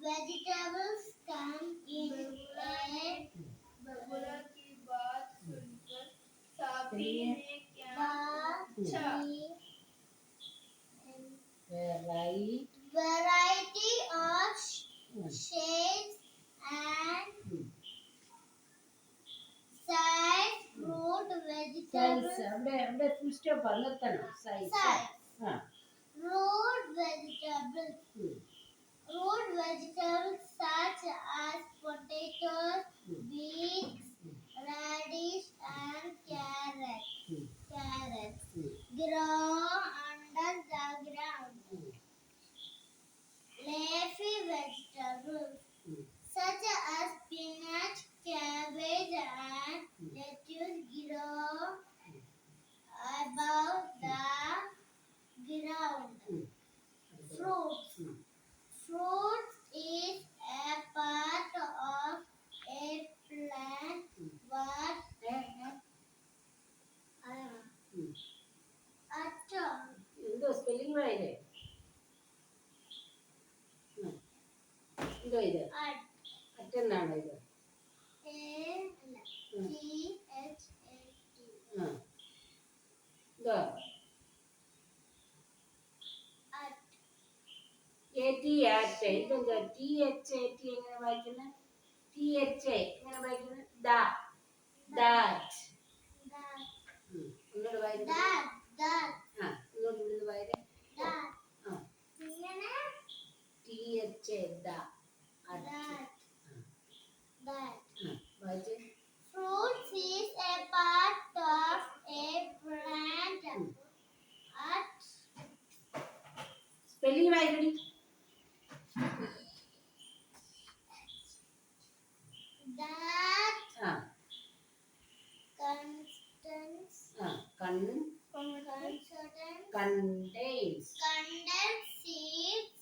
vegetables come in बबूला की बात सुनकर साबी ने क्या पूछा? Variety of shades and size, fruit, vegetables. Size. Root vegetables. Root vegetables such as potatoes, beets, radish, and carrots grow under the ground. Leafy vegetables such as spinach, cabbage, and lettuce grow above the ground. Fruits. Fruits is a part of a plant what എന്തോ spelling വായില്ലേ? എന്തോ ഇത് അറ്റെന്നാണോ ഇത്? എന്തോ ഇതെന്താ THAT എങ്ങനെ വായിക്കുന്നത്? THA എങ്ങനെ വായിക്കുന്നത്? ദാറ്റ് ഒന്നുകൂടെ വായിക്കുന്നത്. ഒന്നുകൂടെ ഇവിടുന്ന് വായിക്കേ. THA വായിച്ചേ. Fruits is a part of a plant. Spelling വായിക്കടി. That contains seeds.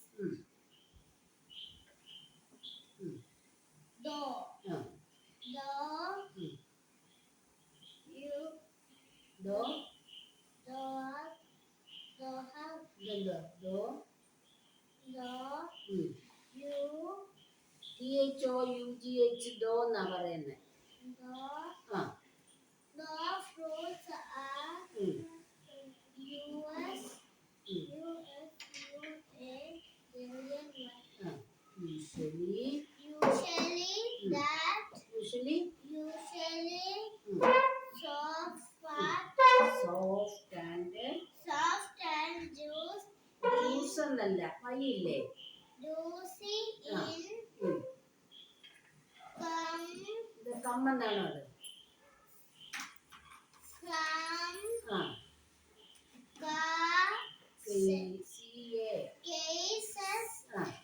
THOUGH though എന്നാ പറയുന്നത്. The fruits are usually soft and juice എന്നല്ല വഴിയില്ലേ? juicy ഇത് കമ്മെന്നാണോ അത്?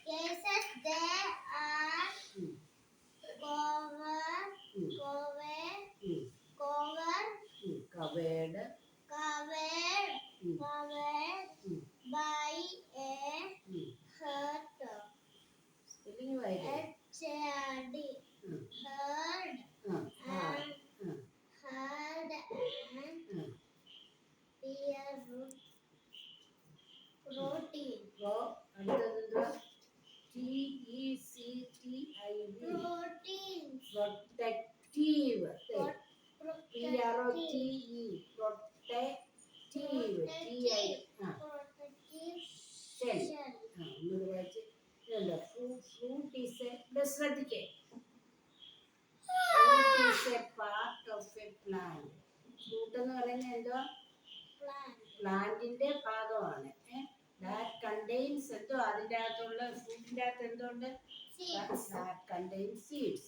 cases they are covered by a herd. Spelling വായിക്കേ. herd and beer protein. അടുത്തതെന്തുവാ? TECTIVE fruit is a ശ്രദ്ധിക്കേ. Fruit is a part of a plant. Fruit എന്ന് പറയുന്നത് എന്തുവാ? പ്ലാന്റിന്റെ ഭാഗമാണ്. That contains എന്തോ അതിൻ്റെ അകത്തുള്ള ഫ്രൂട്ടിൻ്റെ അകത്ത് എന്തുണ്ട്? That contains seeds.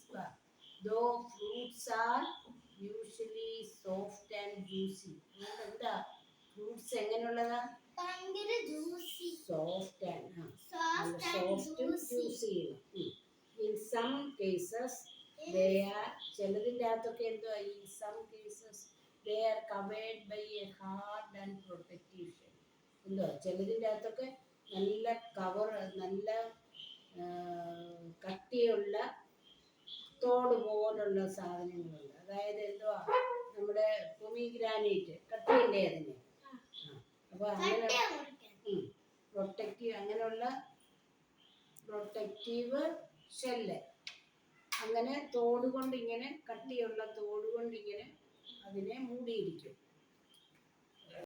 Though fruits are usually soft and juicy. എന്താ ഫ്രൂട്ട്സ് എങ്ങനെയുള്ളതാ? Soft and juicy. In some cases they are ചിലതിൻ്റെ അകത്തൊക്കെ എന്തോ in some cases they are covered by a hard and protective shell. എന്തോ ചിലതിൻ്റെ അകത്തൊക്കെ നല്ല നല്ല കട്ടിയുള്ള തോട് പോലുള്ള സാധനങ്ങളുണ്ട്. അതായത് എന്തുവാ നമ്മുടെ പൊമിഗ്രാനൈറ്റ് കട്ടിയല്ലേ അതിന്. അപ്പോൾ അങ്ങനെ പ്രൊട്ടക്റ്റീവ് അങ്ങനെയുള്ള പ്രൊട്ടക്റ്റീവ് ഷെല്ല്. അങ്ങനെ തോട് കൊണ്ട് ഇങ്ങനെ കട്ടിയുള്ള തോട് കൊണ്ട് ഇങ്ങനെ അതിനെ മൂടിയിരിക്കും.